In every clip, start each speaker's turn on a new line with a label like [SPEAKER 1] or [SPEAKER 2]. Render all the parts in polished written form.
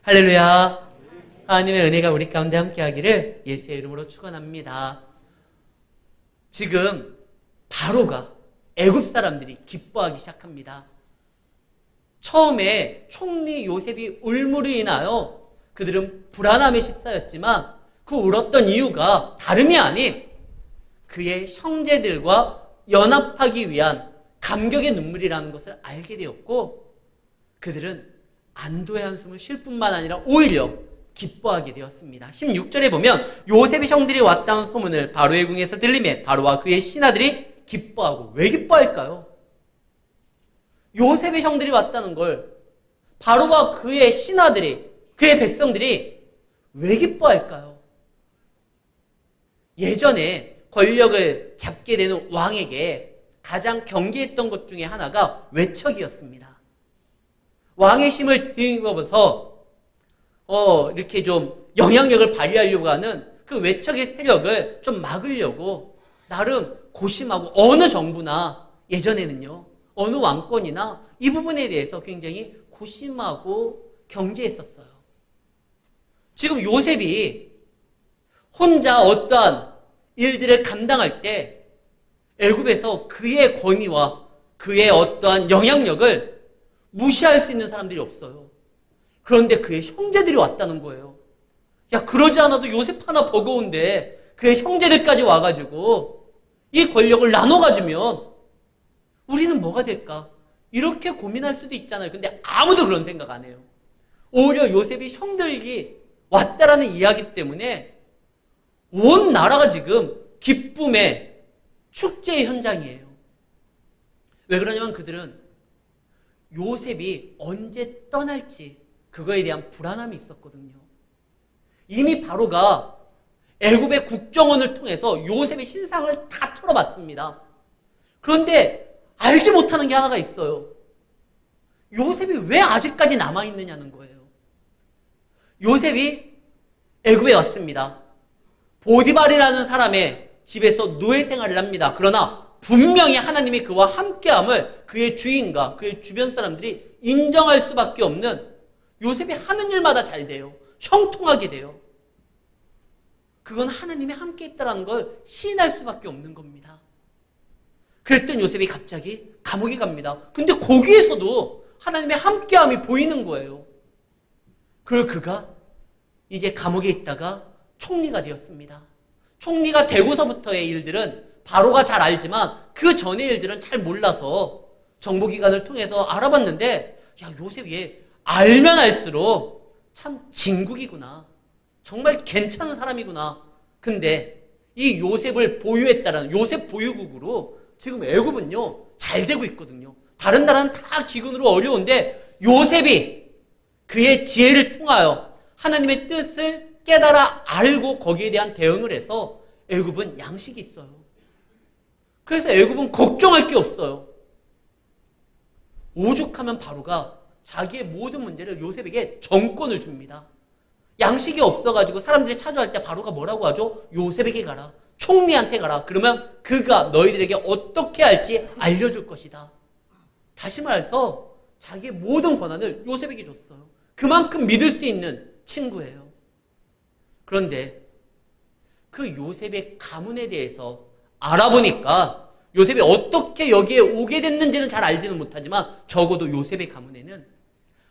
[SPEAKER 1] 할렐루야. 하나님의 은혜가 우리 가운데 함께하기를 예수의 이름으로 축원합니다. 지금 바로가 애굽 사람들이 기뻐하기 시작합니다. 처음에 총리 요셉이 울므로 인하여 그들은 불안함에 휩싸였지만 그 울었던 이유가 다름이 아닌 그의 형제들과 연합하기 위한 감격의 눈물이라는 것을 알게 되었고, 그들은 안도의 한숨을 쉴 뿐만 아니라 오히려 기뻐하게 되었습니다. 16절에 보면 요셉의 형들이 왔다는 소문을 바로의 궁에서 들리매 바로와 그의 신하들이 기뻐하고. 왜 기뻐할까요? 요셉의 형들이 왔다는 걸 바로와 그의 신하들이, 그의 백성들이 왜 기뻐할까요? 예전에 권력을 잡게 되는 왕에게 가장 경계했던 것 중에 하나가 외척이었습니다. 왕의 힘을 뒤집어서 이렇게 좀 영향력을 발휘하려고 하는 그 외척의 세력을 좀 막으려고 나름 고심하고, 어느 정부나 예전에는요, 어느 왕권이나 이 부분에 대해서 굉장히 고심하고 경계했었어요. 지금 요셉이 혼자 어떠한 일들을 감당할 때 애굽에서 그의 권위와 그의 어떠한 영향력을 무시할 수 있는 사람들이 없어요. 그런데 그의 형제들이 왔다는 거예요. 야, 그러지 않아도 요셉 하나 버거운데 그의 형제들까지 와가지고 이 권력을 나눠 가지면 우리는 뭐가 될까? 이렇게 고민할 수도 있잖아요. 근데 아무도 그런 생각 안 해요. 오히려 요셉이 형들이 왔다라는 이야기 때문에 온 나라가 지금 기쁨의 축제의 현장이에요. 왜 그러냐면 그들은 요셉이 언제 떠날지 그거에 대한 불안함이 있었거든요. 이미 바로가 애굽의 국정원을 통해서 요셉의 신상을 다 털어봤습니다. 그런데 알지 못하는 게 하나가 있어요. 요셉이 왜 아직까지 남아있느냐는 거예요. 요셉이 애굽에 왔습니다. 보디발이라는 사람의 집에서 노예 생활을 합니다. 그러나 분명히 하나님이 그와 함께함을 그의 주인과 그의 주변 사람들이 인정할 수밖에 없는, 요셉이 하는 일마다 잘 돼요. 형통하게 돼요. 그건 하나님이 함께 있다는 걸 시인할 수밖에 없는 겁니다. 그랬던 요셉이 갑자기 감옥에 갑니다. 근데 거기에서도 하나님의 함께함이 보이는 거예요. 그리고 그가 이제 감옥에 있다가 총리가 되었습니다. 총리가 되고서부터의 일들은 바로가 잘 알지만 그 전의 일들은 잘 몰라서 정보기관을 통해서 알아봤는데, 야, 요셉 얘 알면 알수록 참 진국이구나. 정말 괜찮은 사람이구나. 근데 이 요셉을 보유했다라는 요셉 보유국으로 지금 애굽은요 잘 되고 있거든요. 다른 나라는 다 기근으로 어려운데 요셉이 그의 지혜를 통하여 하나님의 뜻을 깨달아 알고 거기에 대한 대응을 해서 애굽은 양식이 있어요. 그래서 애굽은 걱정할 게 없어요. 오죽하면 바로가 자기의 모든 문제를 요셉에게 정권을 줍니다. 양식이 없어가지고 사람들이 찾아갈 때 바로가 뭐라고 하죠? 요셉에게 가라. 총리한테 가라. 그러면 그가 너희들에게 어떻게 할지 알려줄 것이다. 다시 말해서 자기의 모든 권한을 요셉에게 줬어요. 그만큼 믿을 수 있는 친구예요. 그런데 그 요셉의 가문에 대해서 알아보니까 요셉이 어떻게 여기에 오게 됐는지는 잘 알지는 못하지만 적어도 요셉의 가문에는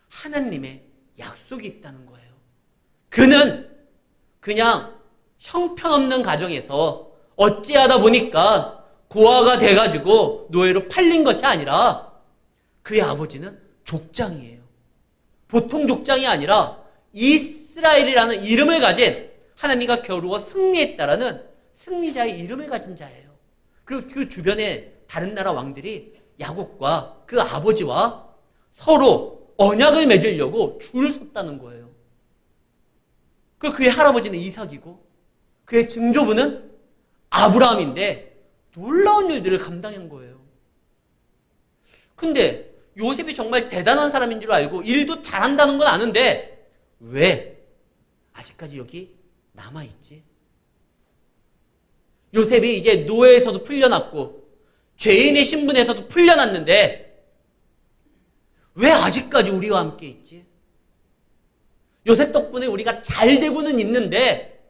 [SPEAKER 1] 하나님의 약속이 있다는 거예요. 그는 그냥 형편없는 가정에서 어찌하다 보니까 고아가 돼가지고 노예로 팔린 것이 아니라 그의 아버지는 족장이에요. 보통 족장이 아니라 이스라엘이라는 이름을 가진, 하나님과 겨루어 승리했다라는 승리자의 이름을 가진 자예요. 그리고 그 주변에 다른 나라 왕들이 야곱과 그 아버지와 서로 언약을 맺으려고 줄을 섰다는 거예요. 그리고 그의 할아버지는 이삭이고 그의 증조부는 아브라함인데 놀라운 일들을 감당한 거예요. 근데 요셉이 정말 대단한 사람인 줄 알고 일도 잘한다는 건 아는데 왜 아직까지 여기 남아있지? 요셉이 이제 노예에서도 풀려났고 죄인의 신분에서도 풀려났는데 왜 아직까지 우리와 함께 있지? 요셉 덕분에 우리가 잘 되고는 있는데,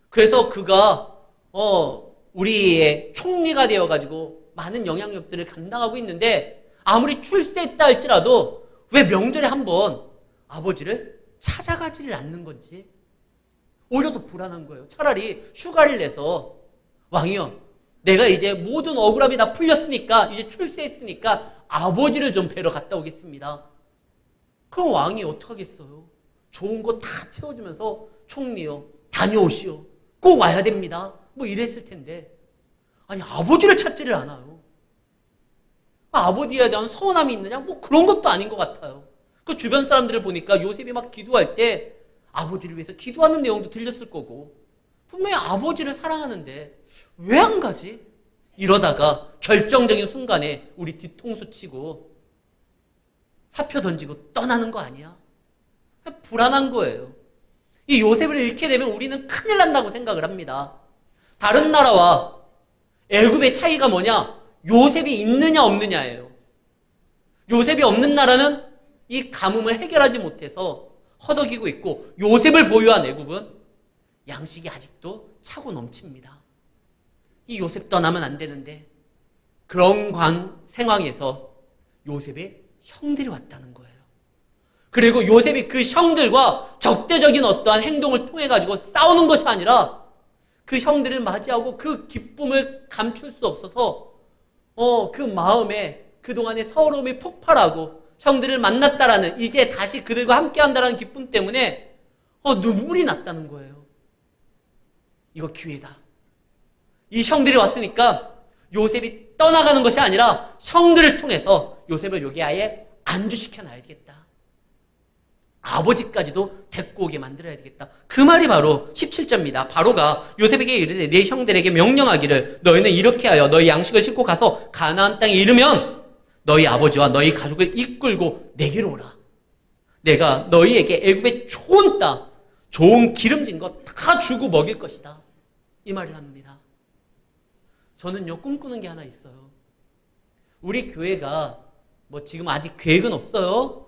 [SPEAKER 1] 그래서 그가 우리의 총리가 되어가지고 많은 영향력들을 감당하고 있는데, 아무리 출세했다 할지라도 왜 명절에 한번 아버지를 찾아가지를 않는 건지 오히려 더 불안한 거예요. 차라리 휴가를 내서 왕이여, 내가 이제 모든 억울함이 다 풀렸으니까, 이제 출세했으니까 아버지를 좀 뵈러 갔다 오겠습니다. 그럼 왕이 어떡하겠어요? 좋은 거 다 채워주면서 총리요, 다녀오시오, 꼭 와야 됩니다, 뭐 이랬을 텐데, 아니 아버지를 찾지를 않아요. 아버지에 대한 서운함이 있느냐? 뭐 그런 것도 아닌 것 같아요. 그 주변 사람들을 보니까 요셉이 막 기도할 때 아버지를 위해서 기도하는 내용도 들렸을 거고, 분명히 아버지를 사랑하는데 왜 안 가지? 이러다가 결정적인 순간에 우리 뒤통수 치고 사표 던지고 떠나는 거 아니야? 불안한 거예요. 이 요셉을 잃게 되면 우리는 큰일 난다고 생각을 합니다. 다른 나라와 애굽의 차이가 뭐냐? 요셉이 있느냐 없느냐예요. 요셉이 없는 나라는 이 가뭄을 해결하지 못해서 허덕이고 있고, 요셉을 보유한 애굽은 양식이 아직도 차고 넘칩니다. 이 요셉 떠나면 안 되는데, 그런 상황에서 요셉의 형들이 왔다는 거예요. 그리고 요셉이 그 형들과 적대적인 어떠한 행동을 통해 가지고 싸우는 것이 아니라 그 형들을 맞이하고 그 기쁨을 감출 수 없어서 그 마음에 그동안의 서러움이 폭발하고, 형들을 만났다라는, 이제 다시 그들과 함께 한다라는 기쁨 때문에 눈물이 났다는 거예요. 이거 기회다. 이 형들이 왔으니까 요셉이 떠나가는 것이 아니라 형들을 통해서 요셉을 여기 아예 안주시켜 놔야 되겠다. 아버지까지도 데리고 오게 만들어야 되겠다. 그 말이 바로 17절입니다. 바로가 요셉에게 이르되 네 형들에게 명령하기를, 너희는 이렇게 하여 너희 양식을 싣고 가서 가나안 땅에 이르면 너희 아버지와 너희 가족을 이끌고 내게로 오라. 내가 너희에게 애굽의 좋은 땅, 좋은 기름진 것 다 주고 먹일 것이다. 이 말을 합니다. 저는요, 꿈꾸는 게 하나 있어요. 우리 교회가 뭐 지금 아직 계획은 없어요.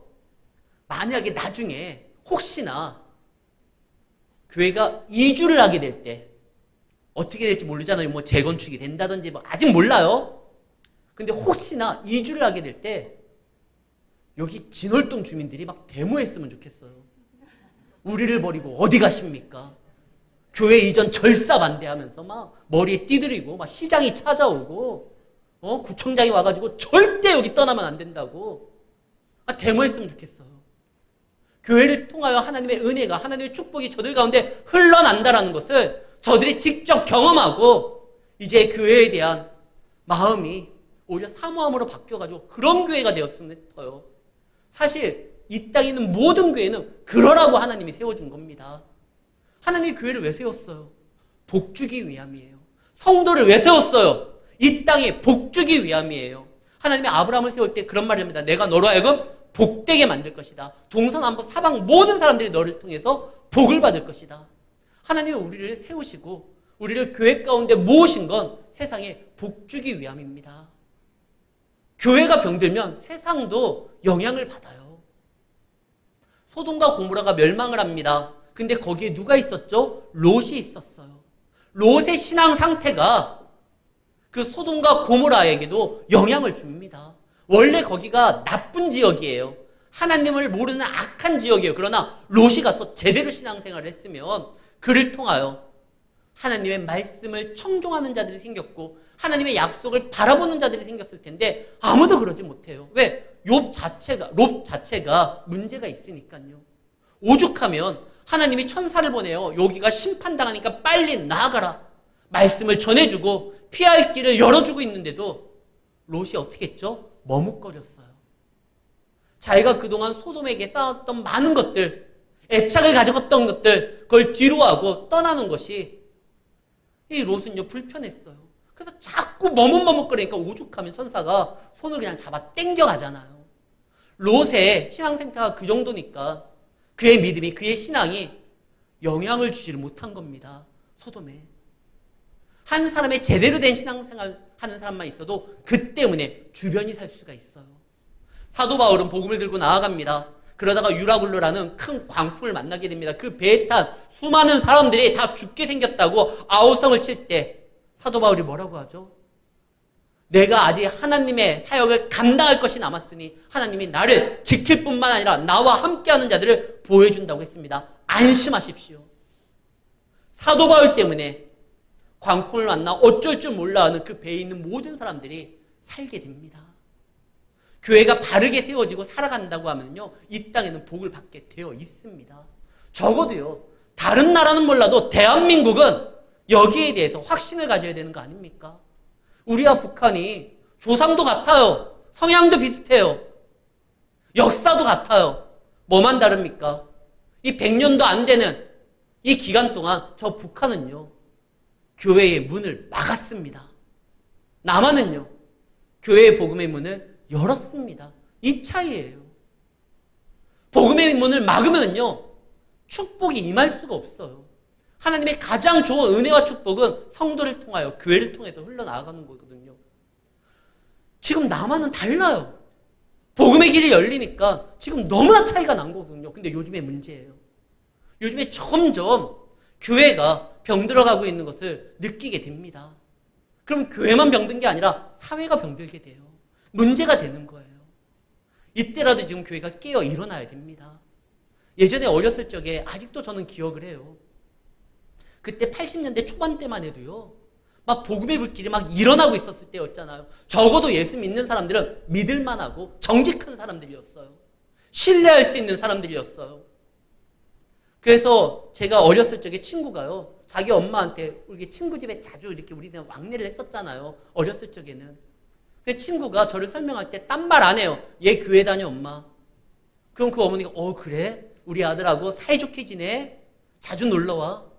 [SPEAKER 1] 만약에 나중에 혹시나 교회가 이주를 하게 될 때 어떻게 될지 모르잖아요. 뭐 재건축이 된다든지 뭐 아직 몰라요. 근데 혹시나 이주를 하게 될 때 여기 진월동 주민들이 막 데모했으면 좋겠어요. 우리를 버리고 어디 가십니까? 교회 이전 절사 반대하면서 막 머리에 띠들이고 막 시장이 찾아오고 구청장이 와가지고 절대 여기 떠나면 안 된다고 데모했으면 좋겠어요. 교회를 통하여 하나님의 은혜가, 하나님의 축복이 저들 가운데 흘러난다라는 것을 저들이 직접 경험하고 이제 교회에 대한 마음이 오히려 사모함으로 바뀌어가지고 그런 교회가 되었으면 싶어요. 사실 이 땅에 있는 모든 교회는 그러라고 하나님이 세워준 겁니다. 하나님이 교회를 왜 세웠어요? 복 주기 위함이에요. 성도를 왜 세웠어요? 이 땅에 복 주기 위함이에요. 하나님이 아브라함을 세울 때 그런 말을 합니다. 내가 너로 하여금 복되게 만들 것이다. 동서남북 사방 모든 사람들이 너를 통해서 복을 받을 것이다. 하나님이 우리를 세우시고 우리를 교회 가운데 모으신 건 세상에 복 주기 위함입니다. 교회가 병들면 세상도 영향을 받아요. 소돔과 고모라가 멸망을 합니다. 근데 거기에 누가 있었죠? 롯이 있었어요. 롯의 신앙 상태가 그 소돔과 고모라에게도 영향을 줍니다. 원래 거기가 나쁜 지역이에요. 하나님을 모르는 악한 지역이에요. 그러나 롯이 가서 제대로 신앙생활을 했으면 그를 통하여 하나님의 말씀을 청종하는 자들이 생겼고 하나님의 약속을 바라보는 자들이 생겼을 텐데 아무도 그러지 못해요. 왜? 롯 자체가 문제가 있으니까요. 오죽하면 하나님이 천사를 보내요. 여기가 심판당하니까 빨리 나아가라. 말씀을 전해주고 피할 길을 열어주고 있는데도 롯이 어떻게 했죠? 머뭇거렸어요. 자기가 그동안 소돔에게 쌓았던 많은 것들, 애착을 가져갔던 것들, 그걸 뒤로하고 떠나는 것이 이 롯은요 불편했어요. 그래서 자꾸 머뭇머뭇거리니까 오죽하면 천사가 손을 그냥 잡아 당겨가잖아요. 롯의 신앙 상태가 그 정도니까 그의 믿음이, 그의 신앙이 영향을 주지를 못한 겁니다. 소돔에. 한 사람의 제대로 된 신앙생활 하는 사람만 있어도 그 때문에 주변이 살 수가 있어요. 사도 바울은 복음을 들고 나아갑니다. 그러다가 유라굴로라는 큰 광풍을 만나게 됩니다. 그 배에 탄 수많은 사람들이 다 죽게 생겼다고 아우성을 칠 때 사도 바울이 뭐라고 하죠? 내가 아직 하나님의 사역을 감당할 것이 남았으니 하나님이 나를 지킬 뿐만 아니라 나와 함께하는 자들을 보여준다고 했습니다. 안심하십시오. 사도 바울 때문에 광풍을 만나 어쩔 줄 몰라 하는 그 배에 있는 모든 사람들이 살게 됩니다. 교회가 바르게 세워지고 살아간다고 하면요, 이 땅에는 복을 받게 되어 있습니다. 적어도요, 다른 나라는 몰라도 대한민국은 여기에 대해서 확신을 가져야 되는 거 아닙니까? 우리와 북한이 조상도 같아요. 성향도 비슷해요. 역사도 같아요. 뭐만 다릅니까? 이 100년도 안 되는 이 기간 동안 저 북한은요, 교회의 문을 막았습니다. 남한은요, 교회의 복음의 문을 열었습니다. 이 차이예요. 복음의 문을 막으면요, 축복이 임할 수가 없어요. 하나님의 가장 좋은 은혜와 축복은 성도를 통하여 교회를 통해서 흘러나가는 거거든요. 지금 남한은 달라요. 복음의 길이 열리니까 지금 너무나 차이가 난 거거든요. 근데 요즘의 문제예요. 요즘에 점점 교회가 병들어가고 있는 것을 느끼게 됩니다. 그럼 교회만 병든 게 아니라 사회가 병들게 돼요. 문제가 되는 거예요. 이때라도 지금 교회가 깨어 일어나야 됩니다. 예전에 어렸을 적에 아직도 저는 기억을 해요. 그때 80년대 초반 때만 해도요, 막 복음의 불길이 막 일어나고 있었을 때였잖아요. 적어도 예수 믿는 사람들은 믿을만하고 정직한 사람들이었어요. 신뢰할 수 있는 사람들이었어요. 그래서 제가 어렸을 적에 친구가요, 자기 엄마한테 우리 친구 집에 자주 이렇게 우리는 왕래를 했었잖아요. 어렸을 적에는. 그 친구가 저를 설명할 때 딴 말 안 해요. 얘 교회 다녀, 엄마. 그럼 그 어머니가 그래? 우리 아들하고 사이좋게 지내? 자주 놀러와.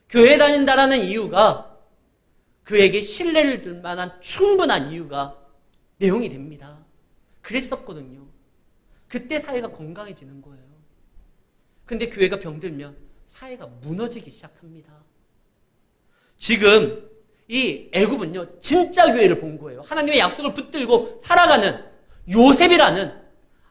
[SPEAKER 1] 교회 다닌다라는 이유가 그에게 신뢰를 줄 만한 충분한 이유가 내용이 됩니다. 그랬었거든요. 그때 사회가 건강해지는 거예요. 근데 교회가 병들면 사회가 무너지기 시작합니다. 지금 이 애굽은요, 진짜 교회를 본 거예요. 하나님의 약속을 붙들고 살아가는 요셉이라는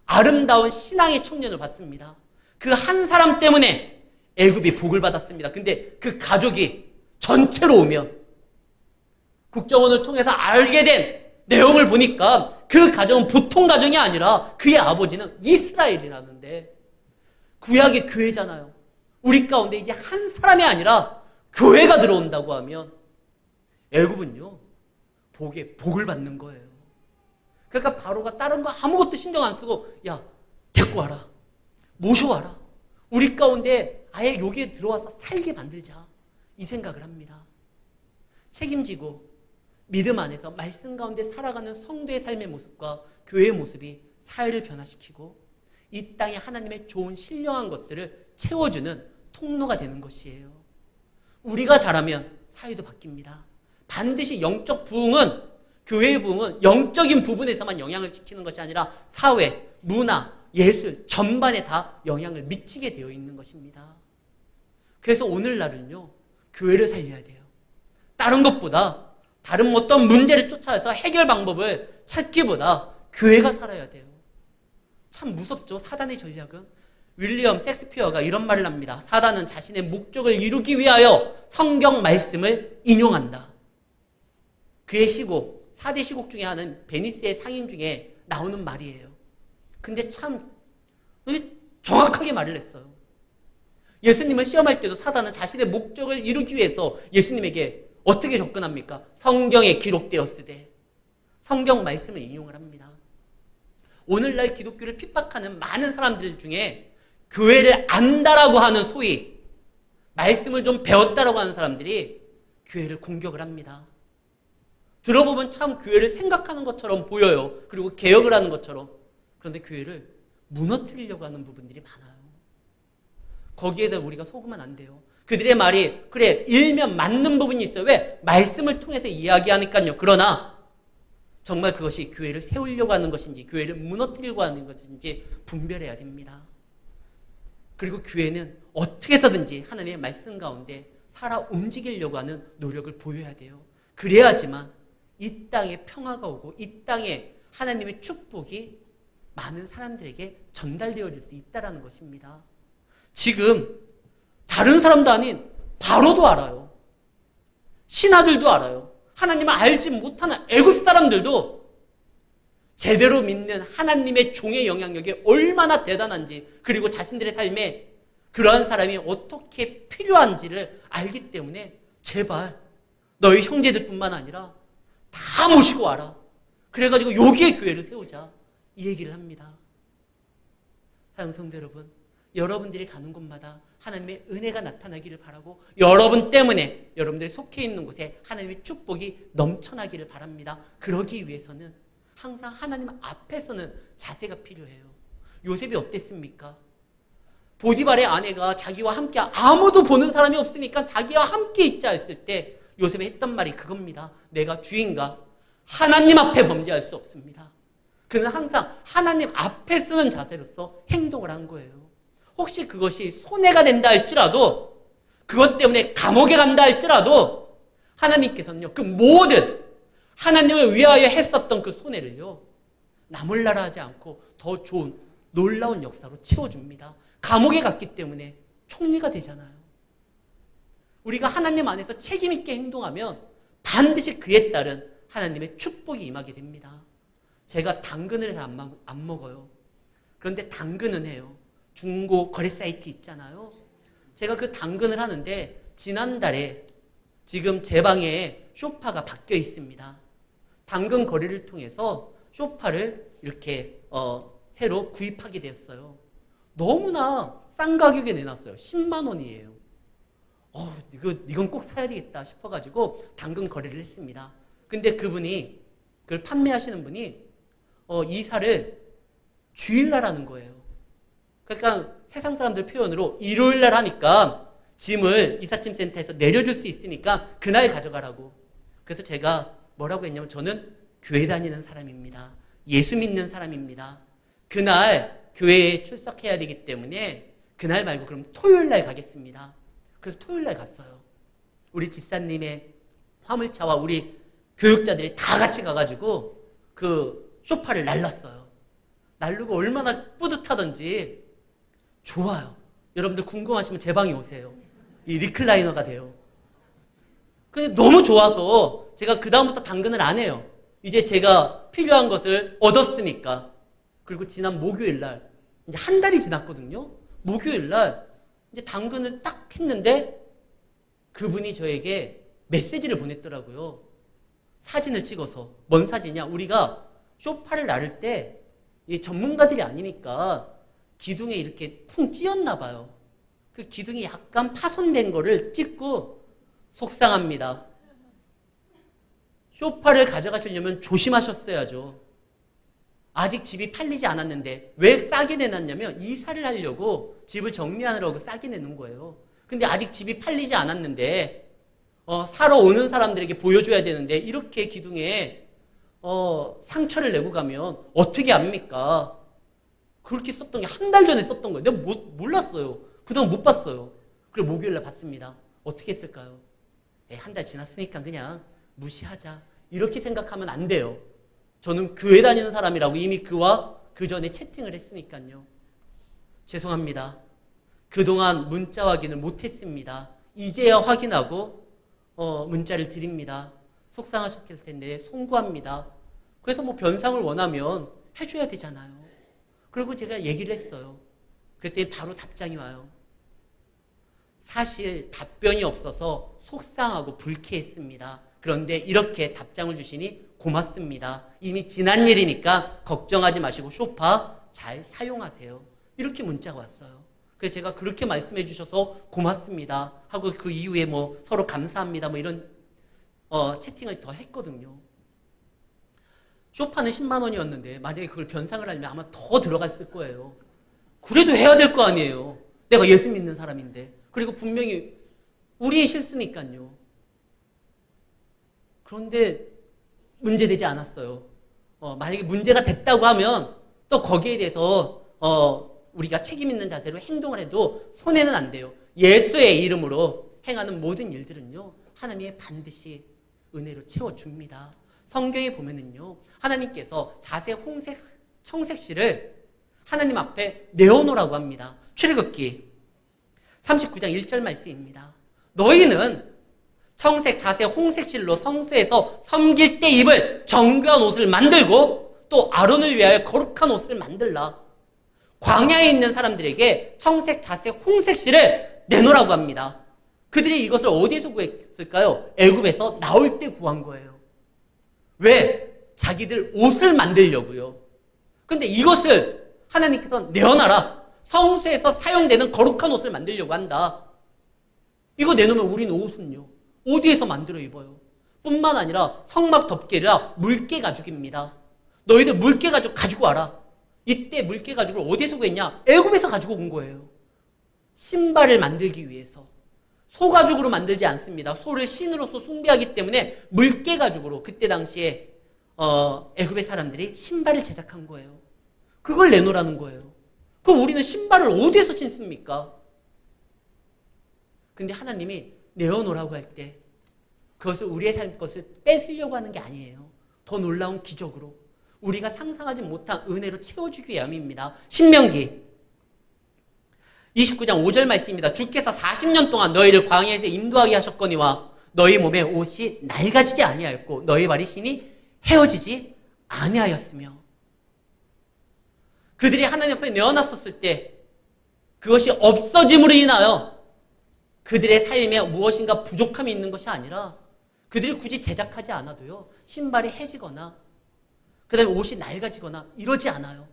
[SPEAKER 1] 아름다운 신앙의 청년을 봤습니다. 그 한 사람 때문에 애굽이 복을 받았습니다. 근데 그 가족이 전체로 오면 국정원을 통해서 알게 된 내용을 보니까 그 가정은 보통 가정이 아니라 그의 아버지는 이스라엘이라는데, 구약의 교회잖아요. 우리 가운데 이게 한 사람이 아니라 교회가 들어온다고 하면 애굽은요, 복을 받는 거예요. 그러니까 바로가 다른 거 아무것도 신경 안 쓰고, 야, 데리고 와라. 모셔와라. 우리 가운데 아예 여기에 들어와서 살게 만들자. 이 생각을 합니다. 책임지고 믿음 안에서 말씀 가운데 살아가는 성도의 삶의 모습과 교회의 모습이 사회를 변화시키고 이 땅에 하나님의 좋은 신령한 것들을 채워주는 통로가 되는 것이에요. 우리가 잘하면 사회도 바뀝니다. 반드시 영적 부흥은, 교회의 부흥은 영적인 부분에서만 영향을 지키는 것이 아니라 사회, 문화, 예술 전반에 다 영향을 미치게 되어 있는 것입니다. 그래서 오늘날은요, 교회를 살려야 돼요. 다른 것보다, 다른 어떤 문제를 쫓아서 해결 방법을 찾기보다 교회가 살아야 돼요. 참 무섭죠, 사단의 전략은. 윌리엄 섹스피어가 이런 말을 합니다. 사단은 자신의 목적을 이루기 위하여 성경 말씀을 인용한다. 그의 시곡, 4대 시곡 중에 하나는 베니스의 상인 중에 나오는 말이에요. 근데 참 정확하게 말을 했어요. 예수님을 시험할 때도 사단은 자신의 목적을 이루기 위해서 예수님에게 어떻게 접근합니까? 성경에 기록되었으되, 성경 말씀을 인용을 합니다. 오늘날 기독교를 핍박하는 많은 사람들 중에 교회를 안다라고 하는, 소위 말씀을 좀 배웠다라고 하는 사람들이 교회를 공격을 합니다. 들어보면 참 교회를 생각하는 것처럼 보여요. 그리고 개혁을 하는 것처럼. 그런데 교회를 무너뜨리려고 하는 부분들이 많아요. 거기에다 우리가 속으면 안 돼요. 그들의 말이 그래 일면 맞는 부분이 있어요. 왜? 말씀을 통해서 이야기하니까요. 그러나 정말 그것이 교회를 세우려고 하는 것인지 교회를 무너뜨리려고 하는 것인지 분별해야 됩니다. 그리고 교회는 어떻게 해서든지 하나님의 말씀 가운데 살아 움직이려고 하는 노력을 보여야 돼요. 그래야지만 이 땅에 평화가 오고 이 땅에 하나님의 축복이 많은 사람들에게 전달되어질 수 있다는 것입니다. 지금 다른 사람도 아닌 바로도 알아요. 신하들도 알아요. 하나님을 알지 못하는 애굽 사람들도 제대로 믿는 하나님의 종의 영향력이 얼마나 대단한지, 그리고 자신들의 삶에 그러한 사람이 어떻게 필요한지를 알기 때문에 제발 너희 형제들뿐만 아니라 다 모시고 와라. 그래가지고 여기에 교회를 세우자, 이 얘기를 합니다. 사랑하는 성도 여러분, 여러분들이 가는 곳마다 하나님의 은혜가 나타나기를 바라고, 여러분 때문에 여러분들이 속해 있는 곳에 하나님의 축복이 넘쳐나기를 바랍니다. 그러기 위해서는 항상 하나님 앞에서는 자세가 필요해요. 요셉이 어땠습니까? 보디발의 아내가 자기와 함께, 아무도 보는 사람이 없으니까 자기와 함께 있자 했을 때 요셉이 했던 말이 그겁니다. 내가 주인가? 하나님 앞에 범죄할 수 없습니다. 그는 항상 하나님 앞에 쓰는 자세로서 행동을 한 거예요. 혹시 그것이 손해가 된다 할지라도, 그것 때문에 감옥에 간다 할지라도 하나님께서는요, 그 모든 하나님을 위하여 했었던 그 손해를요, 나몰라라 하지 않고 더 좋은 놀라운 역사로 채워줍니다. 감옥에 갔기 때문에 총리가 되잖아요. 우리가 하나님 안에서 책임 있게 행동하면 반드시 그에 따른 하나님의 축복이 임하게 됩니다. 제가 당근을 해서 안 먹어요. 그런데 당근은 해요. 중고 거래 사이트 있잖아요. 제가 그 당근을 하는데 지난달에 지금 제 방에 소파가 바뀌어 있습니다. 당근 거래를 통해서 소파를 이렇게 새로 구입하게 됐어요. 너무나 싼 가격에 내놨어요. 10만 원이에요. 이건 꼭 사야 되겠다 싶어가지고 당근 거래를 했습니다. 근데 그분이, 그걸 판매하시는 분이 이사를 주일날 하는 거예요. 그러니까 세상 사람들 표현으로 일요일날 하니까 짐을 이삿짐 센터에서 내려줄 수 있으니까 그날 가져가라고. 그래서 제가 뭐라고 했냐면, 저는 교회 다니는 사람입니다. 예수 믿는 사람입니다. 그날 교회에 출석해야 되기 때문에 그날 말고 그럼 토요일날 가겠습니다. 그래서 토요일날 갔어요. 우리 집사님의 화물차와 우리 교육자들이 다 같이 가가지고 그 소파를 날랐어요. 날르고 얼마나 뿌듯하던지. 좋아요. 여러분들 궁금하시면 제 방에 오세요. 이 리클라이너가 돼요. 근데 너무 좋아서 제가 그 다음부터 당근을 안 해요. 이제 제가 필요한 것을 얻었으니까. 그리고 지난 목요일날, 이제 한 달이 지났거든요. 목요일날 이제 당근을 딱 했는데 그분이 저에게 메시지를 보냈더라고요. 사진을 찍어서. 뭔 사진이냐? 우리가 소파를 나를 때 이 전문가들이 아니니까 기둥에 이렇게 쿵 찧었나 봐요. 그 기둥이 약간 파손된 거를 찍고, 속상합니다. 소파를 가져가시려면 조심하셨어야죠. 아직 집이 팔리지 않았는데 왜 싸게 내놨냐면, 이사를 하려고 집을 정리하느라고 싸게 내놓은 거예요. 근데 아직 집이 팔리지 않았는데 사러 오는 사람들에게 보여줘야 되는데 이렇게 기둥에 상처를 내고 가면 어떻게 합니까? 그렇게 썼던 게 한 달 전에 썼던 거예요. 내가 몰랐어요. 그동안 못 봤어요. 그리고 목요일날 봤습니다. 어떻게 했을까요? 한 달 지났으니까 그냥 무시하자. 이렇게 생각하면 안 돼요. 저는 교회 다니는 사람이라고 이미 그와 그 전에 채팅을 했으니까요. 죄송합니다. 그동안 문자 확인을 못했습니다. 이제야 확인하고 문자를 드립니다. 속상하셨을 텐데 송구합니다. 그래서 뭐 변상을 원하면 해줘야 되잖아요. 그리고 제가 얘기를 했어요. 그랬더니 바로 답장이 와요. 사실 답변이 없어서 속상하고 불쾌했습니다. 그런데 이렇게 답장을 주시니 고맙습니다. 이미 지난 일이니까 걱정하지 마시고 소파 잘 사용하세요. 이렇게 문자가 왔어요. 그래서 제가 그렇게 말씀해 주셔서 고맙습니다 하고 그 이후에 뭐 서로 감사합니다 뭐 이런 채팅을 더 했거든요. 소파는 10만 원이었는데 만약에 그걸 변상을 하려면 아마 더 들어갔을 거예요. 그래도 해야 될 거 아니에요. 내가 예수 믿는 사람인데. 그리고 분명히 우리의 실수니까요. 그런데 문제되지 않았어요. 만약에 문제가 됐다고 하면 또 거기에 대해서 우리가 책임 있는 자세로 행동을 해도 손해는 안 돼요. 예수의 이름으로 행하는 모든 일들은요, 하나님이 반드시 은혜로 채워줍니다. 성경에 보면은요, 하나님께서 자세 홍색 청색실을 하나님 앞에 내어놓으라고 합니다. 출애굽기 39장 1절 말씀입니다. 너희는 청색, 자색, 홍색실로 성소에서 섬길 때 입을 정교한 옷을 만들고 또 아론을 위하여 거룩한 옷을 만들라. 광야에 있는 사람들에게 청색, 자색, 홍색실을 내놓으라고 합니다. 그들이 이것을 어디서 구했을까요? 애굽에서 나올 때 구한 거예요. 왜? 자기들 옷을 만들려고요. 근데 이것을 하나님께서 내어놔라. 성소에서 사용되는 거룩한 옷을 만들려고 한다. 이거 내놓으면 우리는 옷은요, 어디에서 만들어 입어요? 뿐만 아니라 성막 덮개라 물개 가죽입니다. 너희들 물개 가죽 가지고 와라. 이때 물개 가죽을 어디에서 구했냐? 애굽에서 가지고 온 거예요. 신발을 만들기 위해서. 소 가죽으로 만들지 않습니다. 소를 신으로서 숭배하기 때문에 물개 가죽으로 그때 당시에 애굽의 사람들이 신발을 제작한 거예요. 그걸 내놓으라는 거예요. 그럼 우리는 신발을 어디에서 신습니까? 근데 하나님이 내어놓으라고 할 때 그것을 우리의 삶 것을 뺏으려고 하는 게 아니에요. 더 놀라운 기적으로 우리가 상상하지 못한 은혜로 채워주기 위함입니다. 신명기 29장 5절 말씀입니다. 주께서 40년 동안 너희를 광야에서 인도하게 하셨거니와 너희 몸에 옷이 낡아지지 아니하였고 너희 발이 신이 헤어지지 아니하였으며. 그들이 하나님 앞에 내어놨었을 때 그것이 없어짐으로 인하여 그들의 삶에 무엇인가 부족함이 있는 것이 아니라 그들이 굳이 제작하지 않아도요, 신발이 해지거나 그 다음에 옷이 낡아지거나 이러지 않아요.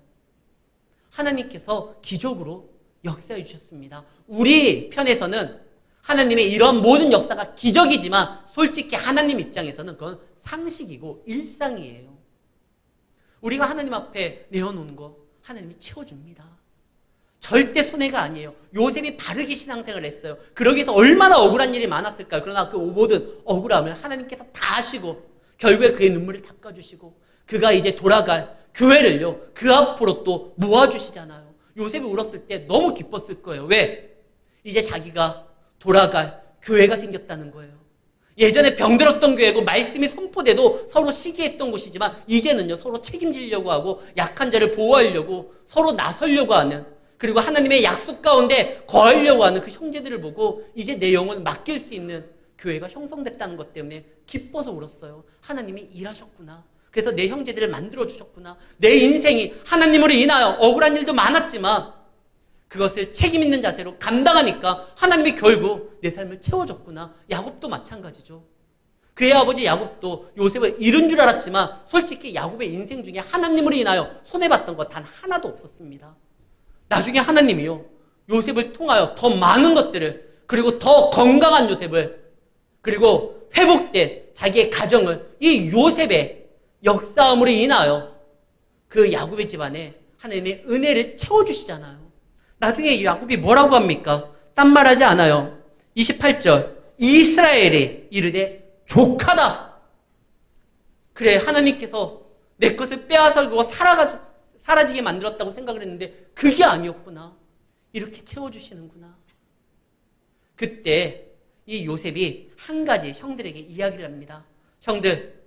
[SPEAKER 1] 하나님께서 기적으로 역사해 주셨습니다. 우리 편에서는 하나님의 이런 모든 역사가 기적이지만 솔직히 하나님 입장에서는 그건 상식이고 일상이에요. 우리가 하나님 앞에 내어놓은 거 하나님이 채워줍니다. 절대 손해가 아니에요. 요셉이 바르게 신앙생활을 했어요. 그러기 위해서 얼마나 억울한 일이 많았을까요? 그러나 그 모든 억울함을 하나님께서 다 아시고 결국에 그의 눈물을 닦아주시고 그가 이제 돌아갈 교회를요, 그 앞으로 또 모아주시잖아요. 요셉이 울었을 때 너무 기뻤을 거예요. 왜? 이제 자기가 돌아갈 교회가 생겼다는 거예요. 예전에 병들었던 교회고 말씀이 선포돼도 서로 시기했던 곳이지만 이제는요, 서로 책임지려고 하고 약한 자를 보호하려고 서로 나서려고 하는, 그리고 하나님의 약속 가운데 거하려고 하는 그 형제들을 보고 이제 내 영혼을 맡길 수 있는 교회가 형성됐다는 것 때문에 기뻐서 울었어요. 하나님이 일하셨구나. 그래서 내 형제들을 만들어주셨구나. 내 인생이 하나님으로 인하여 억울한 일도 많았지만 그것을 책임 있는 자세로 감당하니까 하나님이 결국 내 삶을 채워줬구나. 야곱도 마찬가지죠. 그의 아버지 야곱도 요셉을 잃은 줄 알았지만 솔직히 야곱의 인생 중에 하나님으로 인하여 손해봤던 것 단 하나도 없었습니다. 나중에 하나님이요, 요셉을 통하여 더 많은 것들을, 그리고 더 건강한 요셉을, 그리고 회복된 자기의 가정을 이 요셉의 역사함으로 인하여 그 야곱의 집안에 하나님의 은혜를 채워주시잖아요. 나중에 야곱이 뭐라고 합니까? 딴 말하지 않아요. 28절 이스라엘이 이르되 족하다. 그래, 하나님께서 내 것을 빼앗아가고 사라지게 만들었다고 생각을 했는데 그게 아니었구나. 이렇게 채워주시는구나. 그때 이 요셉이 한 가지 형들에게 이야기를 합니다. 형들,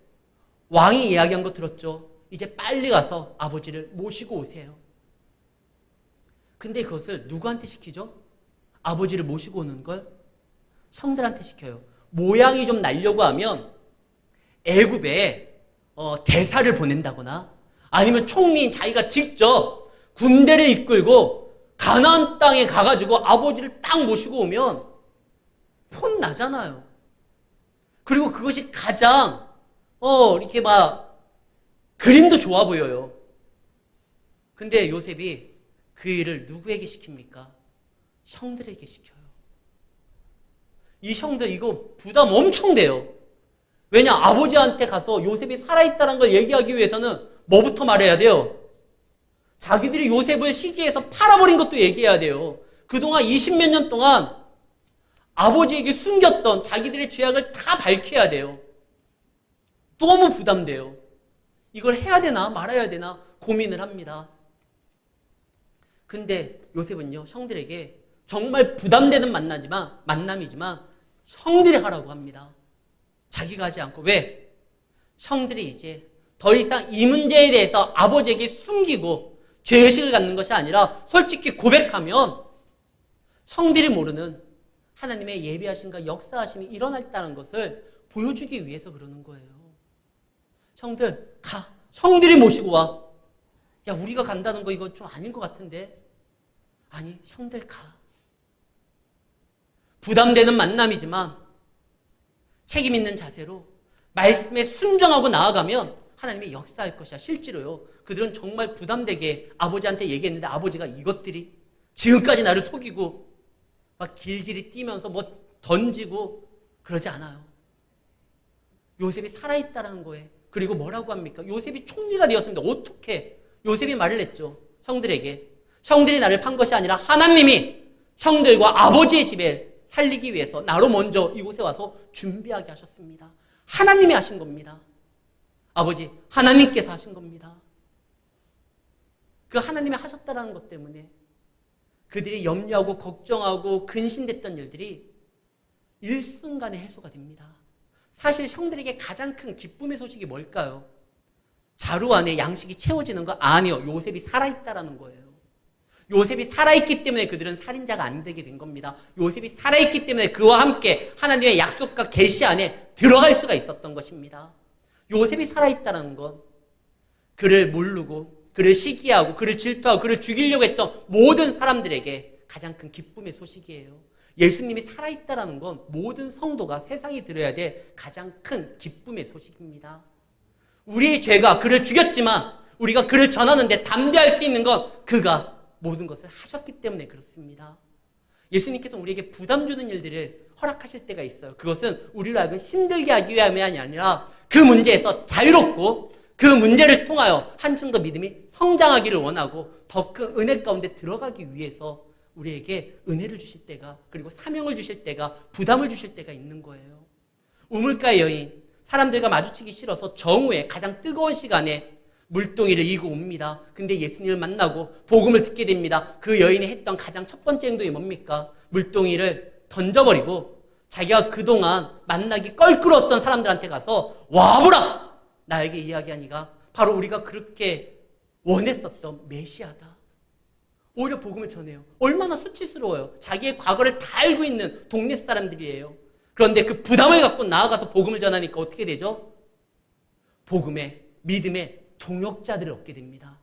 [SPEAKER 1] 왕이 이야기한 거 들었죠? 이제 빨리 가서 아버지를 모시고 오세요. 근데 그것을 누구한테 시키죠? 아버지를 모시고 오는 걸 형들한테 시켜요. 모양이 좀 날려고 하면 애굽에 대사를 보낸다거나 아니면 총리인 자기가 직접 군대를 이끌고 가나안 땅에 가가지고 아버지를 딱 모시고 오면 폰 나잖아요. 그리고 그것이 가장 이렇게 막 그림도 좋아 보여요. 근데 요셉이 그 일을 누구에게 시킵니까? 형들에게 시켜요. 이 형들 이거 부담 엄청 돼요. 왜냐? 아버지한테 가서 요셉이 살아있다는 걸 얘기하기 위해서는 뭐부터 말해야 돼요? 자기들이 요셉을 시기해서 팔아버린 것도 얘기해야 돼요. 그동안 20몇 년 동안 아버지에게 숨겼던 자기들의 죄악을 다 밝혀야 돼요. 너무 부담돼요. 이걸 해야 되나 말아야 되나 고민을 합니다. 근데 요셉은요, 형들에게 정말 부담되는 만남이지만 형들이 하라고 합니다. 자기가 하지 않고. 왜? 형들이 이제 더 이상 이 문제에 대해서 아버지에게 숨기고 죄의식을 갖는 것이 아니라 솔직히 고백하면 성들이 모르는 하나님의 예비하심과 역사하심이 일어났다는 것을 보여주기 위해서 그러는 거예요. 형들 가. 형들이 모시고 와. 야, 우리가 간다는 거 이거 좀 아닌 것 같은데. 아니, 형들 가. 부담되는 만남이지만 책임 있는 자세로 말씀에 순종하고 나아가면 하나님이 역사할 것이야. 실제로요. 그들은 정말 부담되게 아버지한테 얘기했는데 아버지가 이것들이 지금까지 나를 속이고 막 길길이 뛰면서 뭐 던지고 그러지 않아요. 요셉이 살아있다라는 거에 그리고 뭐라고 합니까? 요셉이 총리가 되었습니다. 어떻게? 요셉이 말을 했죠. 형들에게. 형들이 나를 판 것이 아니라 하나님이 형들과 아버지의 집에 살리기 위해서 나로 먼저 이곳에 와서 준비하게 하셨습니다. 하나님이 하신 겁니다. 아버지, 하나님께서 하신 겁니다. 그 하나님이 하셨다라는 것 때문에 그들이 염려하고 걱정하고 근심됐던 일들이 일순간에 해소가 됩니다. 사실 형들에게 가장 큰 기쁨의 소식이 뭘까요? 자루 안에 양식이 채워지는 거 아니요. 요셉이 살아있다라는 거예요. 요셉이 살아있기 때문에 그들은 살인자가 안 되게 된 겁니다. 요셉이 살아있기 때문에 그와 함께 하나님의 약속과 계시 안에 들어갈 수가 있었던 것입니다. 요셉이 살아있다는 건 그를 모르고 그를 시기하고 그를 질투하고 그를 죽이려고 했던 모든 사람들에게 가장 큰 기쁨의 소식이에요. 예수님이 살아있다는 건 모든 성도가 세상이 들어야 될 가장 큰 기쁨의 소식입니다. 우리의 죄가 그를 죽였지만 우리가 그를 전하는데 담대할 수 있는 건 그가 모든 것을 하셨기 때문에 그렇습니다. 예수님께서 우리에게 부담 주는 일들을 허락하실 때가 있어요. 그것은 우리를 알고 힘들게 하기 위함이 아니라 그 문제에서 자유롭고 그 문제를 통하여 한층 더 믿음이 성장하기를 원하고 더 큰 은혜 가운데 들어가기 위해서 우리에게 은혜를 주실 때가 그리고 사명을 주실 때가 부담을 주실 때가 있는 거예요. 우물가의 여인, 사람들과 마주치기 싫어서 정오에 가장 뜨거운 시간에 물동이를 이고 옵니다. 근데 예수님을 만나고 복음을 듣게 됩니다. 그 여인이 했던 가장 첫 번째 행동이 뭡니까? 물동이를 던져버리고 자기가 그동안 만나기 껄끄러웠던 사람들한테 가서 와보라! 나에게 이야기하니가 바로 우리가 그렇게 원했었던 메시아다. 오히려 복음을 전해요. 얼마나 수치스러워요. 자기의 과거를 다 알고 있는 동네 사람들이에요. 그런데 그 부담을 갖고 나아가서 복음을 전하니까 어떻게 되죠? 복음의, 믿음의 동역자들을 얻게 됩니다.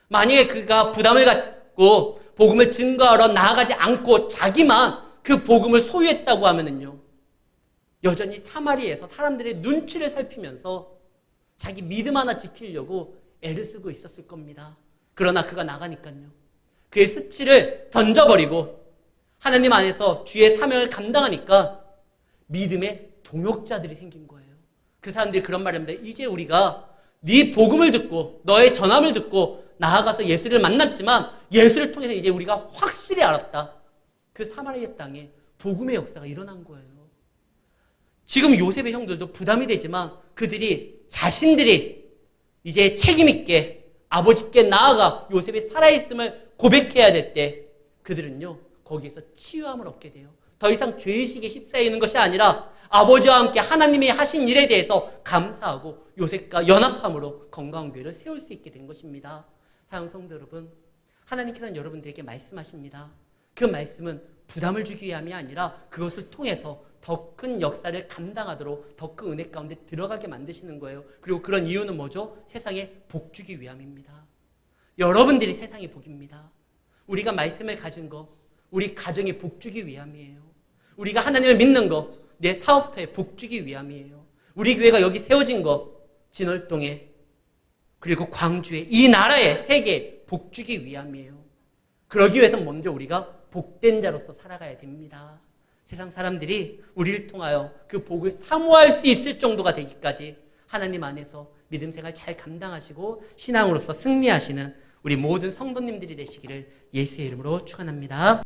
[SPEAKER 1] 만약에 그가 부담을 갖고 복음을 증거하러 나아가지 않고 자기만 그 복음을 소유했다고 하면은요, 여전히 사마리에서 사람들의 눈치를 살피면서 자기 믿음 하나 지키려고 애를 쓰고 있었을 겁니다. 그러나 그가 나가니까요, 그의 수치를 던져버리고 하나님 안에서 주의 사명을 감당하니까 믿음의 동역자들이 생긴 거예요. 그 사람들이 그런 말을 합니다. 이제 우리가 네 복음을 듣고 너의 전함을 듣고 나아가서 예수를 만났지만 예수를 통해서 이제 우리가 확실히 알았다. 그 사마리아 땅에 복음의 역사가 일어난 거예요. 지금 요셉의 형들도 부담이 되지만 그들이 자신들이 이제 책임 있게 아버지께 나아가 요셉이 살아있음을 고백해야 될 때 그들은요 거기에서 치유함을 얻게 돼요. 더 이상 죄의식에 휩싸이는 것이 아니라 아버지와 함께 하나님이 하신 일에 대해서 감사하고 요셉과 연합함으로 건강한 교회를 세울 수 있게 된 것입니다. 사랑하는 성도 여러분, 하나님께서는 여러분들에게 말씀하십니다. 그 말씀은 부담을 주기 위함이 아니라 그것을 통해서 더 큰 역사를 감당하도록 더 큰 은혜 가운데 들어가게 만드시는 거예요. 그리고 그런 이유는 뭐죠? 세상에 복 주기 위함입니다. 여러분들이 세상의 복입니다. 우리가 말씀을 가진 거, 우리 가정에 복 주기 위함이에요. 우리가 하나님을 믿는 거, 내 사업터에 복 주기 위함이에요. 우리 교회가 여기 세워진 거, 진월동에 그리고 광주에 이 나라에 세계에 복 주기 위함이에요. 그러기 위해서 먼저 우리가 복된 자로서 살아가야 됩니다. 세상 사람들이 우리를 통하여 그 복을 사모할 수 있을 정도가 되기까지 하나님 안에서 믿음 생활 잘 감당하시고 신앙으로서 승리하시는 우리 모든 성도님들이 되시기를 예수의 이름으로 축원합니다.